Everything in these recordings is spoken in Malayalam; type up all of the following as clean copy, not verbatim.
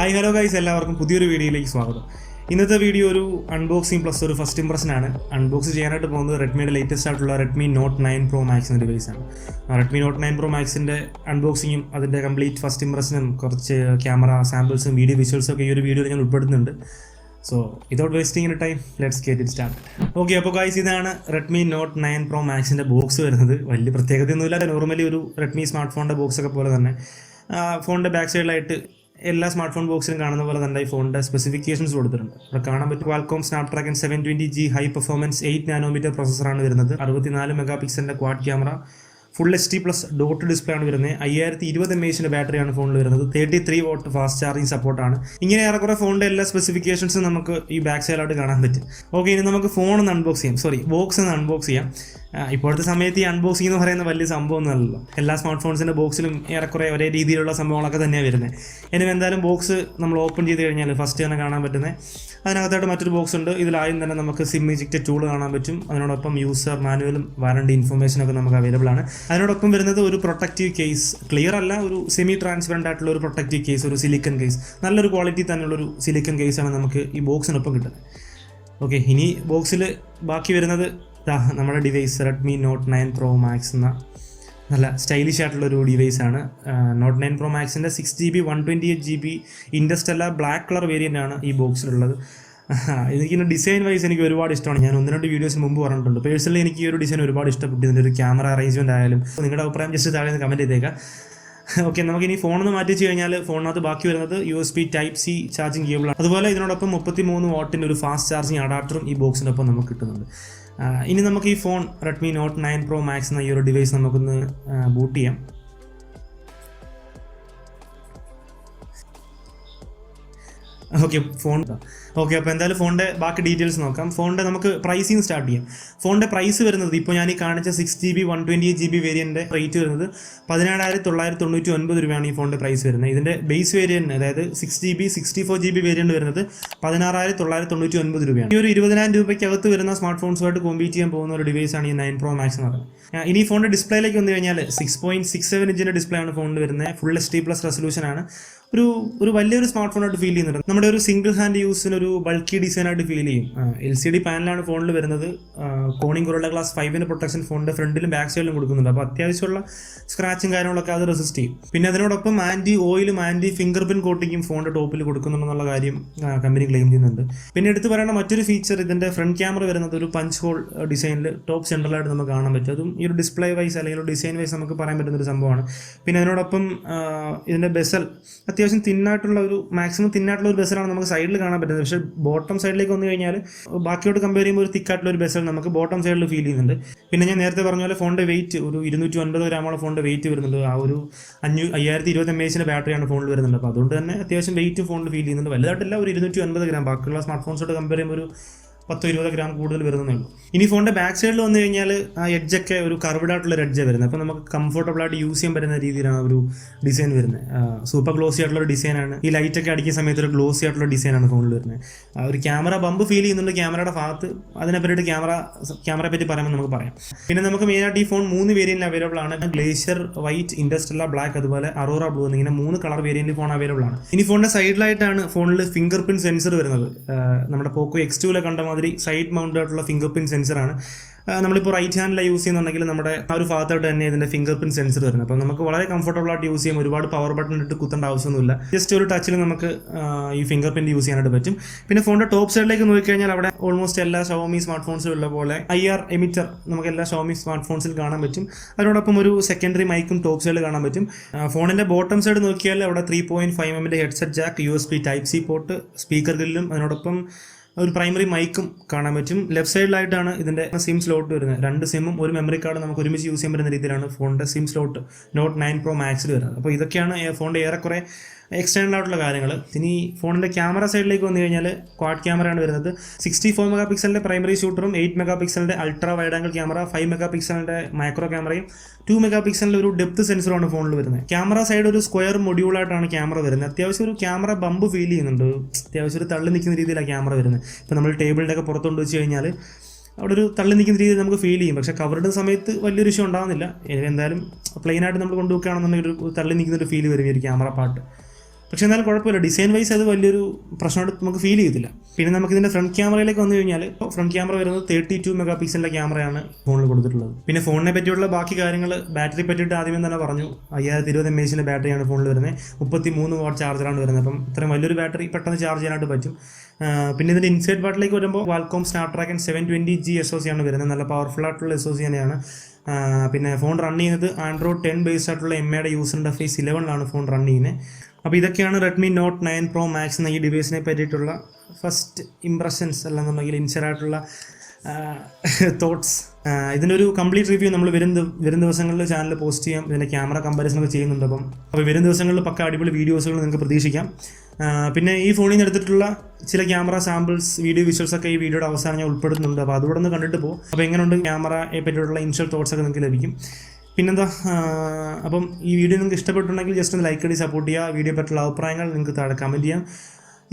ഹായ് ഹലോ ഗൈസ്, എല്ലാവർക്കും പുതിയൊരു വീഡിയോയിലേക്ക് സ്വാഗതം. ഇന്നത്തെ വീഡിയോ ഒരു അൺബോക്സിംഗ് പ്ലസ് ഒരു ഫസ്റ്റ് ഇംപ്രഷനാണ്. അൺബോക്സ് ചെയ്യാനായിട്ട് പോകുന്നത് റെഡ്മിയുടെ ലേറ്റസ്റ്റ് ആയിട്ടുള്ള റെഡ്മി നോട്ട് 9 Pro Max എന്ന ഡിവൈസാണ്. റെഡ്മി നോട്ട് 9 Pro Maxൻ്റെ അൺബോക്സിങ്ങും അതിൻ്റെ കംപ്ലീറ്റ് ഫസ്റ്റ് ഇംപ്രഷനും കുറച്ച് ക്യാമറ സാമ്പിൾസും വീഡിയോ വിഷ്വൽസും ഒക്കെ ഈ ഒരു വീഡിയോയിൽ ഞാൻ ഉൾപ്പെടുത്തുന്നുണ്ട്. So without wasting time let's get it start. Okay, അപ്പോൾ ഗൈസ് ഇതാണ് റെഡ്മി നോട്ട് 9 Pro Maxൻ്റെ ബോക്സ് വരുന്നത്. വലിയ പ്രത്യേകതയൊന്നുമില്ല, നോർമലി ഒരു റെഡ്മി സ്മാർട്ട് ഫോണിൻ്റെ ബോക്സൊക്കെ പോലെ തന്നെ. ഫോണിൻ്റെ ബാക്ക് സൈഡിലായിട്ട് എല്ലാ സ്മാർട്ട് ഫോൺ ബോക്സിലും കാണുന്ന പോലെ തന്നെ ഈ ഫോണിൻ്റെ സ്പെസിഫിക്കേഷൻസ് കൊടുത്തിട്ടുണ്ട്. അവിടെ കാണാൻ പറ്റും Qualcomm Snapdragon 720G high performance 8 nanometre പ്രോസസ്സറാണ് വരുന്നത്. 64 മെഗാ പിക്സലിൻ്റെ quad camera, full HD plus dot display ആണ് വരുന്നത്. 5020 mAh ബാറ്ററിയാണ് ഫോണിൽ വരുന്നത്. 33 വാട്ട് ഫാസ്റ്റ് ചാർജിങ് സപ്പോർട്ടാണ്. ഇങ്ങനെ ഏറെക്കുറെ ഫോണിൻ്റെ എല്ലാ സ്പെസിഫിക്കേഷൻസും നമുക്ക് ഈ ബാക്ക് സൈഡിലായിട്ട് കാണാൻ പറ്റും. ഓക്കെ, ഇനി നമുക്ക് ഫോൺ ഒന്ന് അൺബോക്സ് ചെയ്യാം, ബോക്സ് ഒന്ന് അൺബോക്സ് ചെയ്യാം. ഇപ്പോഴത്തെ സമയത്ത് ഈ അൺബോക്സിംഗ് എന്ന് പറയുന്ന വലിയ സംഭവമൊന്നുമല്ലല്ലോ. എല്ലാ സ്മാർട്ട് ഫോൺസിൻ്റെ ബോക്സിലും ഏറെക്കുറെ ഒരേ രീതിയിലുള്ള സംഭവങ്ങളൊക്കെ തന്നെയാണ് വരുന്നത്. ഇനി എന്തായാലും ബോക്സ് നമ്മൾ ഓപ്പൺ ചെയ്ത് കഴിഞ്ഞാൽ ഫസ്റ്റ് തന്നെ കാണാൻ പറ്റുന്നത് അതിനകത്തായിട്ട് മറ്റൊരു ബോക്സ് ഉണ്ട്. ഇതിലായും തന്നെ നമുക്ക് സിം ഇജക്റ്റ് ടൂൾ കാണാൻ പറ്റും. അതിനോടൊപ്പം യൂസർ മാനുവലും വാറണ്ടി ഇൻഫർമേഷനൊക്കെ നമുക്ക് അവൈലബിൾ ആണ്. അതിനോടൊപ്പം വരുന്നത് ഒരു പ്രൊട്ടക്റ്റീവ് കേസ്, ക്ലിയർ അല്ല, ഒരു സെമി ട്രാൻസ്പെറൻ്റ് ആയിട്ടുള്ള ഒരു പ്രൊട്ടക്റ്റീവ് കേസ്, ഒരു സിലിക്കൺ കേസ്, നല്ലൊരു ക്വാളിറ്റി തന്നെയുള്ളൊരു സിലിക്കൺ കേസാണ് നമുക്ക് ഈ ബോക്സിനൊപ്പം കിട്ടുന്നത്. ഓക്കെ, ഇനി ബോക്സിൽ ബാക്കി വരുന്നത് നമ്മുടെ device Redmi not 9 Pro Max എന്ന നല്ല സ്റ്റൈലിഷ് ആയിട്ടുള്ളൊരു ഡിവൈസാണ്. നോട്ട് 9 Pro Maxൻ്റെ 6GB 128GB interstellar black colour variant ആണ് ഈ ബോക്സിലുള്ളത്. എനിക്കിൻ്റെ ഡിസൈൻ വൈസ് എനിക്ക് ഒരുപാട് ഇഷ്ടമാണ്. ഞാൻ 1-2 വീഡിയോസിന് മുമ്പ് പറഞ്ഞിട്ടുണ്ട്. പേഴ്സണലി എനിക്ക് ഈ ഒരു ഡിസൈൻ ഒരുപാട് ഇഷ്ടപ്പെട്ടു. ഇതിൻ്റെ ഒരു ക്യാമറ അറേഞ്ച്മെൻ്റ് ആയാലും നിങ്ങളുടെ അഭിപ്രായം ജസ്റ്റ് താഴെ നിന്ന് കമൻറ്റ് ചെയ്തേക്കാം. ഓക്കെ, നമുക്കിനി ഫോണൊന്ന് മാറ്റി വെച്ച് കഴിഞ്ഞാൽ ഫോണിനകത്ത് ബാക്കി വരുന്നത് USB Type-C ചാർജിങ് കേബിളാണ്. അതുപോലെ ഇതിനോടൊപ്പം 33 വാട്ടിൻ്റെ ഒരു ഫാസ്റ്റ് ചാർജിങ് അഡാപ്റ്ററും ഈ ബോക്സിനൊപ്പം നമുക്ക് കിട്ടുന്നുണ്ട്. ഇനി നമുക്ക് ഈ phone Redmi not 9 Pro Max എന്ന ഈ ഒരു ഡിവൈസ് നമുക്കൊന്ന് ബൂട്ട് ചെയ്യാം. ഓക്കെ, അപ്പോൾ എന്തായാലും ഫോണിൻ്റെ ബാക്കി ഡീറ്റെയിൽസ് നോക്കാം. ഫോണിൻ്റെ നമുക്ക് പ്രൈസിങ് സ്റ്റാർട്ട് ചെയ്യാം. ഫോണിൻ്റെ പ്രൈസ് വരുന്നത് ഇപ്പോൾ ഞാൻ ഈ കാണിച്ച 6GB 128GB വേരിയൻ്റെ റേറ്റ് വരുന്നത് 17,999 രൂപയാണ് ഈ ഫോണിൻ്റെ പ്രൈസ് വരുന്നത്. ഇതിൻ്റെ ബേസ് വേരിയൻറ്റ്, അതായത് 6GB 64GB വേരിയൻറ്റ് വരുന്നത് 16,999 രൂപയാണ്. ഈ ഒരു 20,000 രൂപയ്ക്കകത്ത് വരുന്ന സ്മാർട്ട് ഫോൺസുമായിട്ട് കോമ്പീറ്റ് ചെയ്യാൻ പോകുന്ന ഒരു ഡിവൈസാണ് ഈ 9 Pro Max എന്ന് പറയുന്നത്. ഇനി ഫോണിൻ്റെ ഡിസ്പ്ലേയിലേക്ക് വന്നു കഴിഞ്ഞാൽ 6.67 ഇഞ്ചിൻ്റെ ഡിസ്പ്ലേ ആണ് ഫോണിൽ വരുന്നത്. ഫുൾ HD പ്ലസ് റെസൊല്യൂഷനാണ്. ഒരു വലിയൊരു സ്മാർട്ട് ഫോണായിട്ട് ഫീൽ ചെയ്യുന്നുണ്ട്. നമ്മുടെ ഒരു സിംഗിൾ ഹാൻഡ് യൂസിന് ഒരു ബൾക്കി ഡിസൈനായിട്ട് ഫീൽ ചെയ്യും. LCD പാനലാണ് ഫോണിൽ വരുന്നത്. കോണിംഗ് Gorilla Glass 5 പ്രൊട്ടക്ഷൻ ഫോണിൻ്റെ ഫ്രണ്ടിലും ബാക്ക് സൈഡിലും കൊടുക്കുന്നുണ്ട്. അപ്പോൾ അത്യാവശ്യമുള്ള സ്ക്രാച്ചും കാര്യങ്ങളൊക്കെ അത് റെസിസ്റ്റ് ചെയ്യും. പിന്നെ അതിനോടൊപ്പം ആൻറ്റി ഓയിലും ആൻറ്റി ഫിംഗർ പ്രിന്റ് കോട്ടിങ്ങും ഫോണിൻ്റെ ടോപ്പിൽ കൊടുക്കുന്നുണ്ടെന്നുള്ള കാര്യം കമ്പനി ക്ലെയിം ചെയ്യുന്നുണ്ട്. പിന്നെ എടുത്ത് പറയേണ്ട മറ്റൊരു ഫീച്ചർ, ഇതിൻ്റെ ഫ്രണ്ട് ക്യാമറ വരുന്നത് ഒരു പഞ്ച് ഹോൾ ഡിസൈനിൽ ടോപ്പ് സെൻട്രലായിട്ട് നമുക്ക് കാണാൻ പറ്റും. അതും ഈ ഒരു ഡിസ്പ്ലേ വൈസ് അല്ലെങ്കിൽ ഒരു ഡിസൈൻ വൈസ് നമുക്ക് പറയാൻ പറ്റുന്നൊരു സംഭവമാണ്. പിന്നെ അതിനോടൊപ്പം ഇതിൻ്റെ ബെസൽ അത്യാവശ്യം തിന്നായിട്ടുള്ള ഒരു മാക്സിമം തിന്നായിട്ടുള്ള ഒരു ബെസലാണ് നമുക്ക് സൈഡിൽ കാണാൻ പറ്റുന്നത്. പക്ഷേ ബോട്ടം സൈഡിലേക്ക് വന്നു കഴിഞ്ഞാൽ ബാക്കിയോട് കമ്പയർ ചെയ്യുമ്പോൾ ഒരു തിക്കായിട്ടുള്ള ഒരു ബെസൽ നമുക്ക് ബോട്ടം സൈഡിൽ ഫീൽ ചെയ്യുന്നുണ്ട്. പിന്നെ ഞാൻ നേരത്തെ പറഞ്ഞ പോലെ ഫോണിൻ്റെ വെയിറ്റ് ഒരു 250 ഗ്രാമോളം ഫോണിൻ്റെ വെയിറ്റ് വരുന്നുണ്ട്. ആ ഒരു 5020 mAh ബാറ്ററിയാണ് ഫോണിൽ വരുന്നുണ്ട്. അപ്പോൾ അതുകൊണ്ട് തന്നെ അത്യാവശ്യം വെയിറ്റ് ഫോണിൽ ഫീൽ ചെയ്യുന്നുണ്ട്. വലുതായിട്ടില്ല, ഒരു 250 ഗ്രാം. ബാക്കിയുള്ള സ്മാർട്ട് ഫോൺസോട് കമ്പയർ ചെയ്യുമ്പോൾ ഒരു 10-20 ഗ്രാം കൂടുതൽ വരുന്നേ ഉള്ളൂ. ഇനി ഫോണിൻ്റെ ബാക്ക് സൈഡിൽ വന്നു കഴിഞ്ഞാൽ ആ എഡ്ജൊക്കെ ഒരു കർവ്ഡ് ആയിട്ടുള്ള എഡ്ജാണ് വരുന്നത്. അപ്പോൾ നമുക്ക് കംഫർട്ടബിൾ ആയിട്ട് യൂസ് ചെയ്യാൻ പറ്റുന്ന രീതിയിലാണ് ഒരു ഡിസൈൻ വരുന്നത്. സൂപ്പർ ഗ്ലോസി ആയിട്ടുള്ള ഡിസൈനാണ്. ഈ ലൈറ്റൊക്കെ അടിക്കുന്ന സമയത്ത് ഒരു ഗ്ലോസി ആയിട്ടുള്ള ഡിസൈനാണ് ഫോണിൽ വരുന്നത്. ഒരു ക്യാമറ ബമ്പ് ഫീൽ ചെയ്യുന്നുണ്ട് ക്യാമറയുടെ ഭാഗത്ത്. അതിനെ പറ്റിയിട്ട് ക്യാമറയെ പറ്റി പറയുമ്പോൾ നമുക്ക് പറയാം. പിന്നെ നമുക്ക് മെയിനായിട്ട് ഈ ഫോൺ 3 വേരിയൻറ്റിൽ അവൈലബിൾ ആണ്. ഗ്ലേഷ്യർ വൈറ്റ്, ഇൻഡസ്റ്റെല്ലാർ ബ്ലാക്ക്, അതുപോലെ അറോറ ബ്ലൂ എന്നിങ്ങനെ 3 കളർ വേരിയൻറ്റിൽ ഫോൺ അവൈലബിൾ ആണ്. ഇനി ഫോണിൻ്റെ സൈഡിലായിട്ടാണ് ഫോണിൽ ഫിംഗർ പ്രിന്റ് സെൻസർ വരുന്നത്. നമ്മുടെ പോക്കോ X2 കണ്ട മാതിരി സൈഡ് മൗണ്ട് ആയിട്ടുള്ള ഫിംഗർ പ്രിന്റ് സെൻസറാണ്. നമ്മളിപ്പോൾ റൈറ്റ് ഹാൻഡിലാണ് യൂസ് ചെയ്യുന്നുണ്ടെങ്കിൽ നമ്മുടെ ആ ഒരു ഭാഗത്തായിട്ട് തന്നെ ഇതിൻ്റെ ഫിംഗർ പ്രിന്റ് സെൻസർ വരുന്നത്. അപ്പോൾ നമുക്ക് വളരെ കംഫർട്ടബിൾ ആയിട്ട് യൂസ് ചെയ്യാം. ഒരുപാട് പവർ ബട്ടൺ ഇട്ട് കുത്തേണ്ട ആവശ്യമൊന്നുമില്ല. ജസ്റ്റ് ഒരു ടച്ചിൽ നമുക്ക് ഈ ഫിംഗർ പ്രിന്റ് യൂസ് ചെയ്യാനായിട്ട് പറ്റും. പിന്നെ ഫോണിൻ്റെ ടോപ്പ് സൈഡിലേക്ക് നോക്കിക്കഴിഞ്ഞാൽ അവിടെ ഓൾമോസ്റ്റ് എല്ലാ ഷവോമി സ്മാർട്ട് ഫോൺസിലും ഉള്ള പോലെ IR എമിറ്റർ നമുക്ക് എല്ലാ ഷവോമി സ്മാർട്ട് ഫോൺസിൽ കാണാൻ പറ്റും. അതിനോടൊപ്പം ഒരു സെക്കൻഡറി മൈക്കും ടോപ്പ് സൈഡിൽ കാണാൻ പറ്റും. ഫോണിൻ്റെ ബോട്ടം സൈഡ് നോക്കിയാൽ അവിടെ 3.5mm headset jack, USB Type-C port, speaker ഗ്രില്ലും അതിനോടൊപ്പം ഒരു പ്രൈമറി മൈക്കും കാണാൻ പറ്റും. ലെഫ്റ്റ് സൈഡിലായിട്ടാണ് ഇതിൻ്റെ സിം സ്ലോട്ട് വരുന്നത്. 2 സിമ്മും ഒരു മെമ്മറി കാർഡ് നമുക്ക് ഒരുമിച്ച് യൂസ് ചെയ്യാൻ പറ്റുന്ന രീതിയിലാണ് ഫോണിൻ്റെ സിം സ്ലോട്ട് നോട്ട് 9 Pro Maxൽ വരുന്നത്. അപ്പോൾ ഇതൊക്കെയാണ് ഫോണിൻ്റെ ഏറെക്കുറെ എക്സ്റ്റേണൽ ആയിട്ടുള്ള കാര്യങ്ങൾ. ഇനി ഫോണിൻ്റെ ക്യാമറ സൈഡിലേക്ക് വന്നു കഴിഞ്ഞാൽ ക്വാഡ് ക്യാമറയാണ് വരുന്നത്. 64 മെഗാ പിക്സലിൻ്റെ പ്രൈമറി ഷൂട്ടറും 8 മെഗാ പിക്സലിൻ്റെ ultra wide angle camera, 5 mega പിക്സലിൻ്റെ മൈക്രോ ക്യാമറയും 2 മെഗാ പിക്സലിൻ്റെ ഒരു ഡെപ്ത് സെൻസറുമാണ് ഫോണിൽ വരുന്നത്. ക്യാമറ സൈഡ് ഒരു സ്ക്വയർ മൊഡ്യൂളായിട്ടാണ് ക്യാമറ വരുന്നത്. അത്യാവശ്യം ഒരു ക്യാമറ ബമ്പ് ഫീൽ ചെയ്യുന്നുണ്ട്. അത്യാവശ്യം ഒരു തള്ളി നിൽക്കുന്ന രീതിയിലാണ് ക്യാമറ വരുന്നത്. ഇപ്പോൾ നമ്മൾ ടേബിളിൻ്റെ ഒക്കെ പുറത്തുകൊണ്ട് വെച്ച് കഴിഞ്ഞാൽ അവിടെ ഒരു തള്ളി നിൽക്കുന്ന രീതിയിൽ നമുക്ക് ഫീൽ ചെയ്യും. പക്ഷേ കവറുടെ സമയത്ത് വലിയൊരു ഇഷ്യൂ ഉണ്ടാകുന്നില്ല. എന്തായാലും പ്ലെയിനായിട്ട് നമ്മൾ കൊണ്ടുവയ്ക്കുകയാണെന്നുണ്ടെങ്കിൽ ഒരു തള്ളി നിൽക്കുന്നൊരു ഫീൽ വരും ഈ ഒരു ക്യാമറ പാർട്ട്. പക്ഷേ എന്നാലും കുഴപ്പമില്ല, ഡിസൈൻ വൈസ് അത് വലിയൊരു പ്രശ്നമായിട്ട് നമുക്ക് ഫീൽ ചെയ്തില്ല. പിന്നെ നമുക്കിതിൻ്റെ ഫ്രണ്ട് ക്യാമറയിലേക്ക് വന്നു കഴിഞ്ഞാൽ ഫ്രണ്ട് ക്യാമറ വരുന്നത് 32 മെഗാ പിക്സലിൻ്റെ ക്യാമറയാണ് ഫോണിൽ കൊടുത്തിട്ടുള്ളത്. പിന്നെ ഫോണിനെ പറ്റിയുള്ള ബാക്കി കാര്യങ്ങൾ, ബാറ്ററി പറ്റിയിട്ട് ആദ്യമേ തന്നെ പറഞ്ഞു. 5020 mAh ബാറ്ററിയാണ് ഫോണിൽ വരുന്നത്. 33 വാട്ട് ചാർജറാണ് വരുന്നത്. അപ്പം ഇത്രയും വലിയൊരു ബാറ്ററി പെട്ടെന്ന് ചാർജ് ചെയ്യാനായിട്ട് പറ്റും. പിന്നെ ഇതിൻ്റെ ഇൻസൈഡ് പാർട്ടിലേക്ക് വരുമ്പോൾ Qualcomm Snapdragon 720G SoC ആണ് വരുന്നത്. നല്ല പവർഫുൾ ആയിട്ടുള്ള SoC തന്നെയാണ്. പിന്നെ ഫോൺ റൺ ചെയ്യുന്നത് Android 10 ബേസ്ഡ് ആയിട്ടുള്ള MIയുടെ യൂസർ ഇൻ്റർഫേസ് 11ലാണ് ഫോൺ റൺ ചെയ്യുന്നത്. അപ്പോൾ ഇതൊക്കെയാണ് Redmi Note 9 Pro Max എന്ന ഈ ഡിവൈസിനെ പറ്റിയിട്ടുള്ള ഫസ്റ്റ് ഇംപ്രഷൻസ്, അല്ലെന്നുണ്ടെങ്കിൽ ഇൻഷറായിട്ടുള്ള തോട്ട്സ്. ഇതിൻ്റെ ഒരു കംപ്ലീറ്റ് റിവ്യൂ നമ്മൾ വരും ദിവസങ്ങളിൽ ചാനലിൽ പോസ്റ്റ് ചെയ്യാം. ഇതിൻ്റെ ക്യാമറ കമ്പാരിസണൊക്കെ ചെയ്യുന്നുണ്ട്. അപ്പോൾ വരും ദിവസങ്ങളിൽ പക്ക അടിപൊളി വീഡിയോസുകൾ നിങ്ങൾക്ക് പ്രതീക്ഷിക്കാം. പിന്നെ ഈ ഫോണിൽ നിന്ന് എടുത്തിട്ടുള്ള ചില ക്യാമറ സാമ്പിൾസ്, വീഡിയോ വിഷ്വൽസൊക്കെ ഈ വീഡിയോയുടെ അവസാനം ഞാൻ ഉൾപ്പെടുത്തുന്നുണ്ട്. അപ്പോൾ അതുകൂടെ ഒന്ന് കണ്ടിട്ട് പോകും. അപ്പോൾ എങ്ങനെയുണ്ട് ക്യാമറയെ പറ്റിയിട്ടുള്ള ഇൻഷ്യൽ തോട്ട്സൊക്കെ നിങ്ങൾക്ക് ലഭിക്കും. പിന്നെന്താ, അപ്പം ഈ വീഡിയോ നിങ്ങൾക്ക് ഇഷ്ടപ്പെട്ടുണ്ടെങ്കിൽ ജസ്റ്റ് ഒന്ന് ലൈക്ക് അടി സപ്പോർട്ട് ചെയ്യുക. വീഡിയോ പറ്റിയുള്ള അഭിപ്രായങ്ങൾ നിങ്ങൾക്ക് താഴെ കമൻറ്റ് ചെയ്യാം.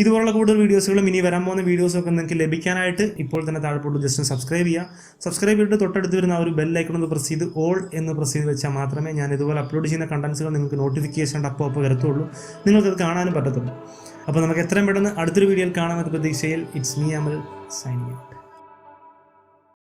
ഇതുപോലുള്ള കൂടുതൽ വീഡിയോസുകളും ഇനി വരാൻ പോകുന്ന വീഡിയോസൊക്കെ നിങ്ങൾക്ക് ലഭിക്കാനായിട്ട് ഇപ്പോൾ തന്നെ താഴെ പോയിട്ട് ജസ്റ്റ് സബ്സ്ക്രൈബ് ചെയ്യുക. സബ്സ്ക്രൈബ് ചെയ്തിട്ട് തൊട്ടടുത്ത് വരുന്ന ആ ഒരു ബെൽ ഐക്കൺ ഒന്ന് പ്രസ് ചെയ്ത് ഓൾ എന്ന് പ്രസ് ചെയ്ത് വെച്ചാൽ മാത്രമേ ഞാൻ ഇതുപോലെ അപ്ലോഡ് ചെയ്യുന്ന കണ്ടൻസുകൾ നിങ്ങൾക്ക് നോട്ടിഫിക്കേഷൻ അപ്പോൾ വരത്തുള്ളൂ, നിങ്ങൾക്കത് കാണാനും പറ്റത്തുള്ളൂ. അപ്പോൾ നമുക്ക് എത്രയും പെട്ടെന്ന് അടുത്തൊരു വീഡിയോയിൽ കാണാമെന്ന പ്രതീക്ഷയിൽ ഇറ്റ്സ് മീ അമൽ സൈനിങ്.